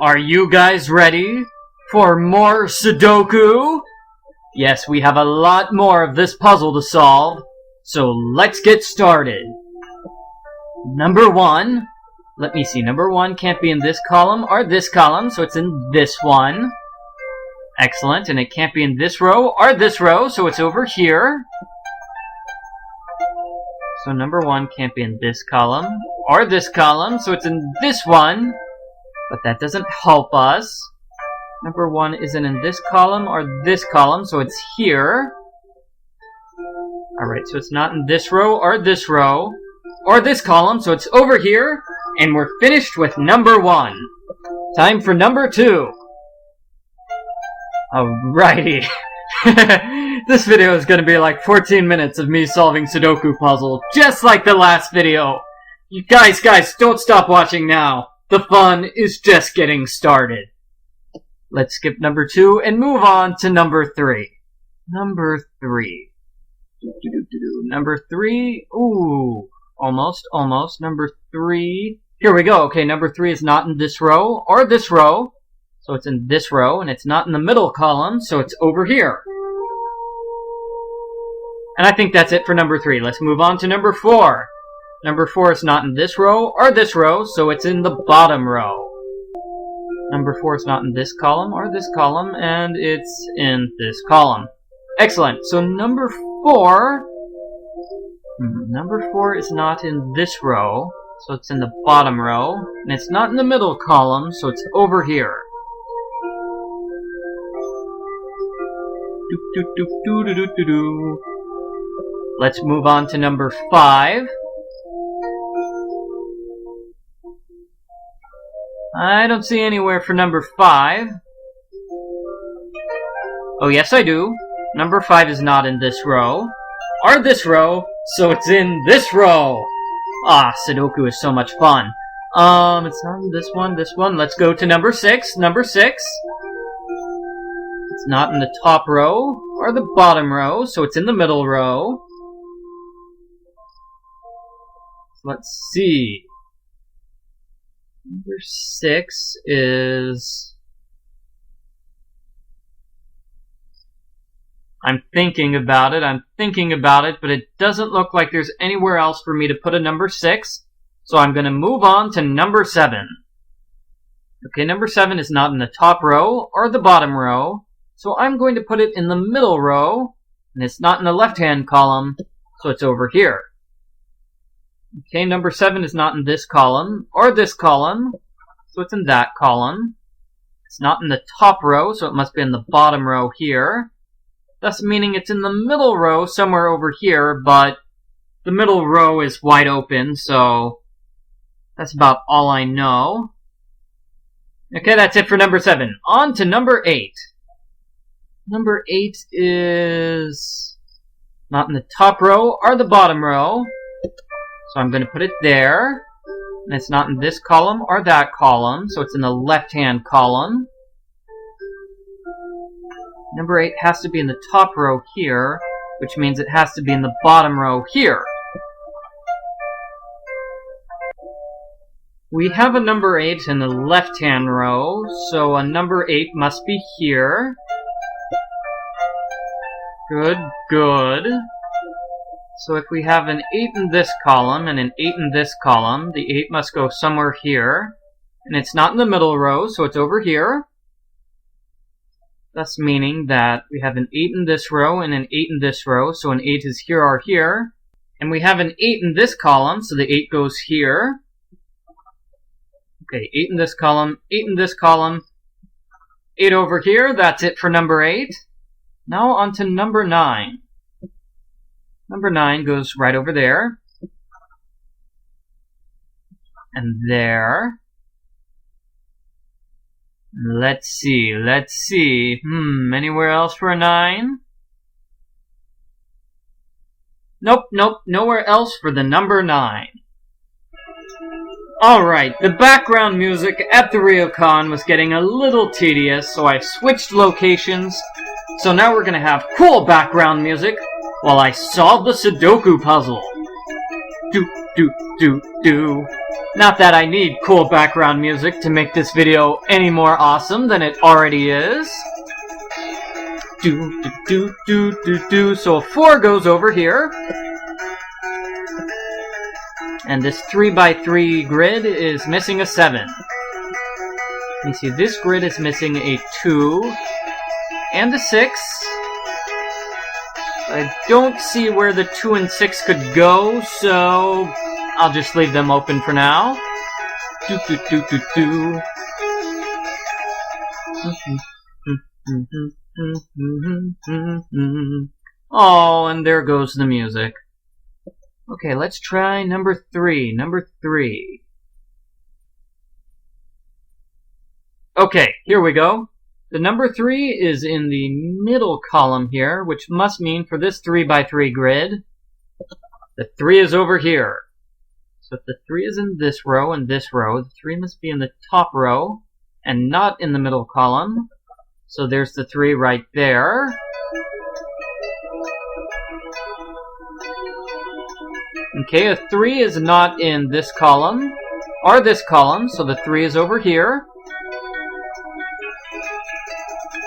Are you guys ready for more Sudoku? Yes, we have a lot more of this puzzle to solve, so let's get started. Number 1, let me see, number 1 can't be in this column or this column, so it's in this one. Excellent, and it can't be in this row or this row, so it's over here. So number 1 can't be in this column or this column, so it's in this one. But that doesn't help us. Number 1 isn't in this column or this column, so it's here. Alright, so it's not in this row or this column, so it's over here. And we're finished with number 1. Time for number 2. Alrighty. This video is going to be like 14 minutes of me solving Sudoku puzzle, just like the last video. You guys, don't stop watching now. The fun is just getting started. Let's skip number 2 and move on to number 3. Number 3. Number 3. Ooh, almost. Number 3. Here we go. Okay, number 3 is not in this row or this row. So it's in this row, and it's not in the middle column, so it's over here. And I think that's it for number 3. Let's move on to number 4. Number 4 is not in this row or this row, so it's in the bottom row. Number 4 is not in this column or this column, and it's in this column. Excellent. So number 4... Number 4 is not in this row, so it's in the bottom row, and it's not in the middle column, so it's over here. Let's move on to number 5. I don't see anywhere for number 5. Oh, yes, I do. Number 5 is not in this row, or this row, so it's in this row. Ah, Sudoku is so much fun. It's not in this one. Let's go to number 6. Number 6. It's not in the top row, or the bottom row, so it's in the middle row. Let's see. Number 6 is... I'm thinking about it, but it doesn't look like there's anywhere else for me to put a number 6, so I'm going to move on to number 7. Okay, number 7 is not in the top row or the bottom row, so I'm going to put it in the middle row, and it's not in the left-hand column, so it's over here. Okay, number 7 is not in this column or this column, so it's in that column. It's not in the top row, so it must be in the bottom row here. Thus meaning it's in the middle row somewhere over here, but the middle row is wide open, so that's about all I know. Okay, that's it for number 7. On to number 8. Number 8 is not in the top row or the bottom row. So I'm going to put it there, and it's not in this column or that column, so it's in the left-hand column. Number 8 has to be in the top row here, which means it has to be in the bottom row here. We have a number 8 in the left-hand row, so a number 8 must be here. Good. So if we have an 8 in this column and an 8 in this column, the 8 must go somewhere here. And it's not in the middle row, so it's over here. Thus meaning that we have an 8 in this row and an 8 in this row, so an 8 is here or here. And we have an 8 in this column, so the 8 goes here. Okay, 8 in this column, 8 in this column, 8 over here. That's it for number 8. Now on to number 9. Number 9 goes right over there. And there. Let's see. Anywhere else for a 9? Nope, nowhere else for the number 9. Alright, the background music at the Ryokan was getting a little tedious, so I switched locations. So now we're gonna have cool background music while I solve the Sudoku puzzle. do. Not that I need cool background music to make this video any more awesome than it already is. Do. So a 4 goes over here. And this 3x3 grid is missing a 7. You see, this grid is missing a 2 and a 6. I don't see where the 2 and 6 could go, so I'll just leave them open for now. Do. Oh, and there goes the music. Okay, let's try number 3. Number 3. Okay, here we go. The number 3 is in the middle column here, which must mean for this 3x3 grid, the 3 is over here. So if the 3 is in this row and this row, the 3 must be in the top row and not in the middle column. So there's the 3 right there. Okay, a 3 is not in this column or this column, so the 3 is over here.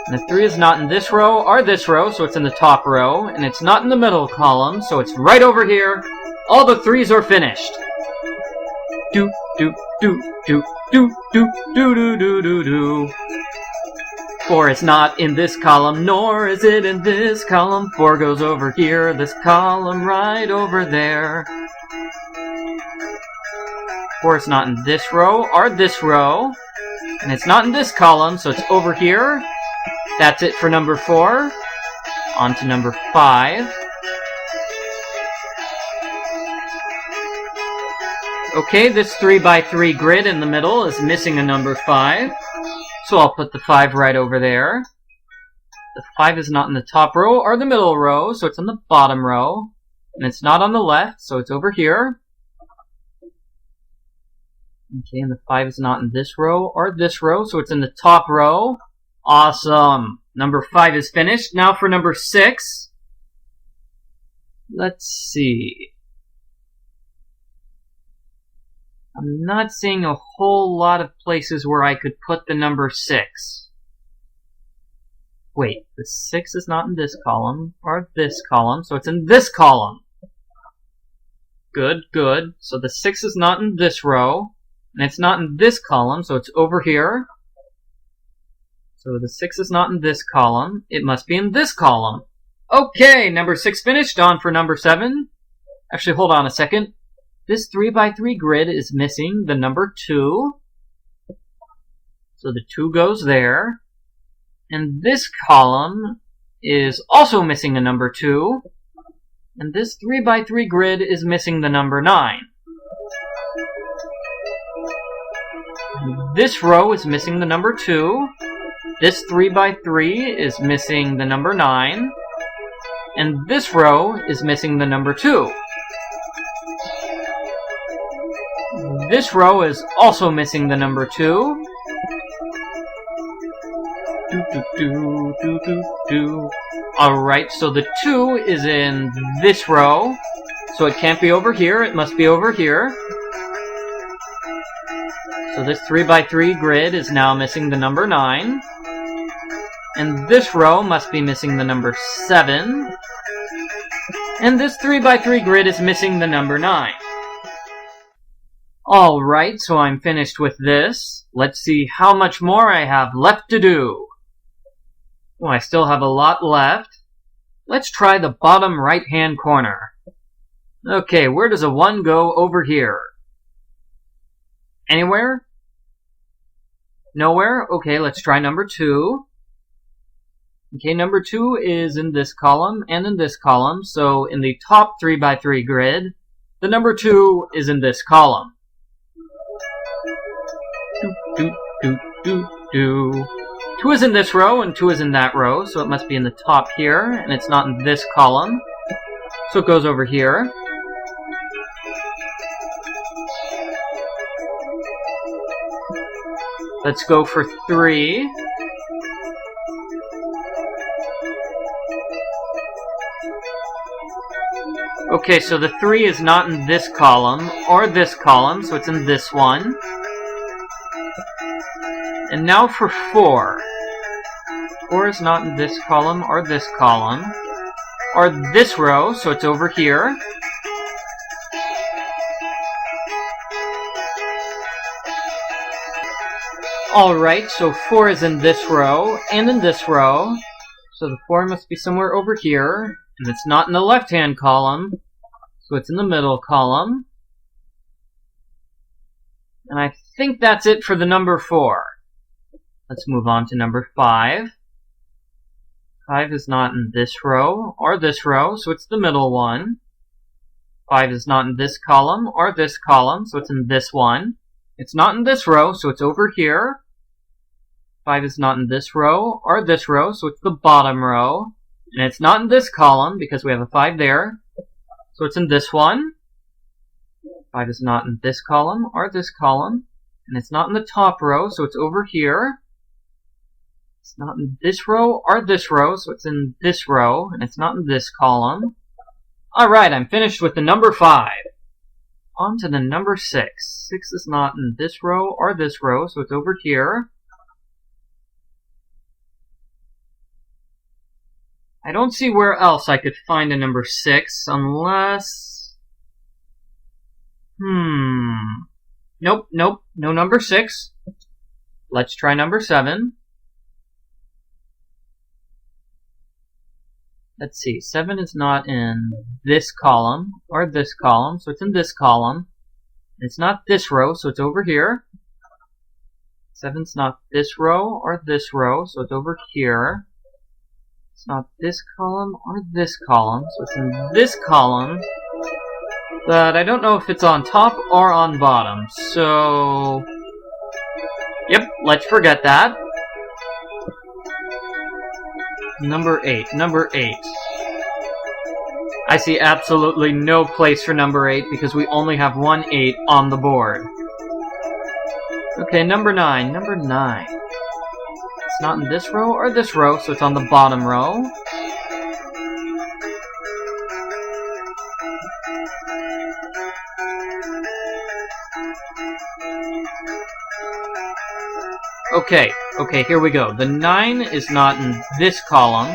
And the 3 is not in this row or this row, so it's in the top row. And it's not in the middle column, so it's right over here. All the 3s are finished. Do. 4 is not in this column, nor is it in this column. 4 goes over here, this column right over there. 4 is not in this row or this row. And it's not in this column, so it's over here. That's it for number 4. On to number 5. Okay, this 3x3 grid in the middle is missing a number 5. So I'll put the 5 right over there. The 5 is not in the top row or the middle row, so it's in the bottom row. And it's not on the left, so it's over here. Okay, and the 5 is not in this row or this row, so it's in the top row. Awesome! Number 5 is finished. Now for number 6. Let's see. I'm not seeing a whole lot of places where I could put the number 6. Wait, the 6 is not in this column or this column, so it's in this column. Good. So the 6 is not in this row, and it's not in this column, so it's over here. So the 6 is not in this column. It must be in this column. Okay, number 6 finished. On for number 7. Actually, hold on a second. This 3x3 grid is missing the number 2. So the 2 goes there. And this column is also missing a number 2. And this 3x3 grid is missing the number 9. This row is missing the number 2. This 3x3 is missing the number 9. And this row is missing the number 2. This row is also missing the number 2. Alright, so the 2 is in this row. So it can't be over here, it must be over here. So this 3x3 grid is now missing the number 9. And this row must be missing the number 7. And this 3x3 grid is missing the number 9. Alright, so I'm finished with this. Let's see how much more I have left to do. Well, I still have a lot left. Let's try the bottom right-hand corner. Okay, where does a 1 go over here? Anywhere? Nowhere? Okay, let's try number 2. Okay, number 2 is in this column and in this column, so in the top 3x3 grid, the number 2 is in this column. 2 is in this row and 2 is in that row, so it must be in the top here, and it's not in this column, so it goes over here. Let's go for 3. Okay, so the 3 is not in this column or this column, so it's in this one. And now for 4. 4 is not in this column or this column or this row, so it's over here. Alright, so 4 is in this row and in this row, so the 4 must be somewhere over here, and it's not in the left-hand column, so it's in the middle column. And I think that's it for the number 4. Let's move on to number 5. 5 is not in this row or this row, so it's the middle one. 5 is not in this column or this column, so it's in this one. It's not in this row, so it's over here. 5 is not in this row or this row, so it's the bottom row. And it's not in this column, because we have a 5 there, so it's in this one. 5 is not in this column or this column, and it's not in the top row, so it's over here. It's not in this row or this row, so it's in this row, and it's not in this column. Alright, I'm finished with the number 5. On to the number 6. 6 is not in this row or this row, so it's over here. I don't see where else I could find a number 6, unless... Nope, no number 6. Let's try number 7. Let's see, 7 is not in this column or this column, so it's in this column. It's not this row, so it's over here. 7's not this row or this row, so it's over here. It's not this column or this column, so it's in this column. But I don't know if it's on top or on bottom, so... Yep, let's forget that. Number 8. Number 8. I see absolutely no place for number 8 because we only have one 8 on the board. Okay, number 9. Number 9. It's not in this row or this row, so it's on the bottom row. Okay, here we go. The 9 is not in this column,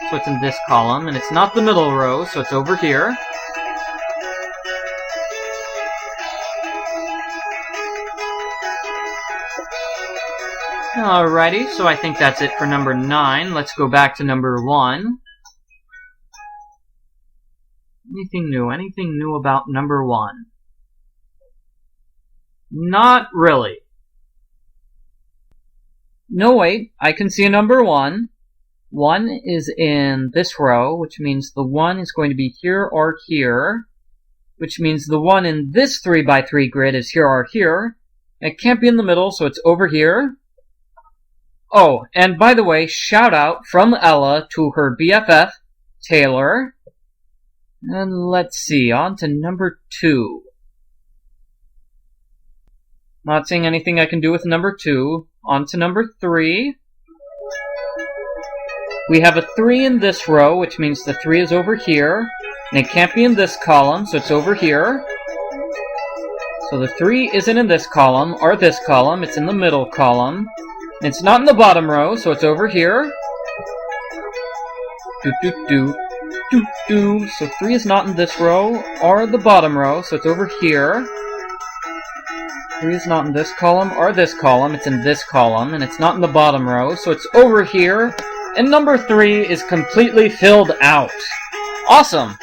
so it's in this column, and it's not the middle row, so it's over here. Alrighty, so I think that's it for number 9. Let's go back to number 1. Anything new? Anything new about number 1? Not really. No, wait, I can see a number 1. 1 is in this row, which means the 1 is going to be here or here, which means the 1 in this 3x3 grid is here or here. It can't be in the middle, so it's over here. Oh, and by the way, shout out from Ella to her BFF, Taylor. And let's see, on to number 2. Not seeing anything I can do with number 2. On to number 3. We have a 3 in this row, which means the 3 is over here. And it can't be in this column, so it's over here. So the 3 isn't in this column or this column, it's in the middle column. And it's not in the bottom row, so it's over here. So 3 is not in this row or the bottom row, so it's over here. 3 is not in this column or this column, it's in this column, and it's not in the bottom row, so it's over here, and number 3 is completely filled out. Awesome!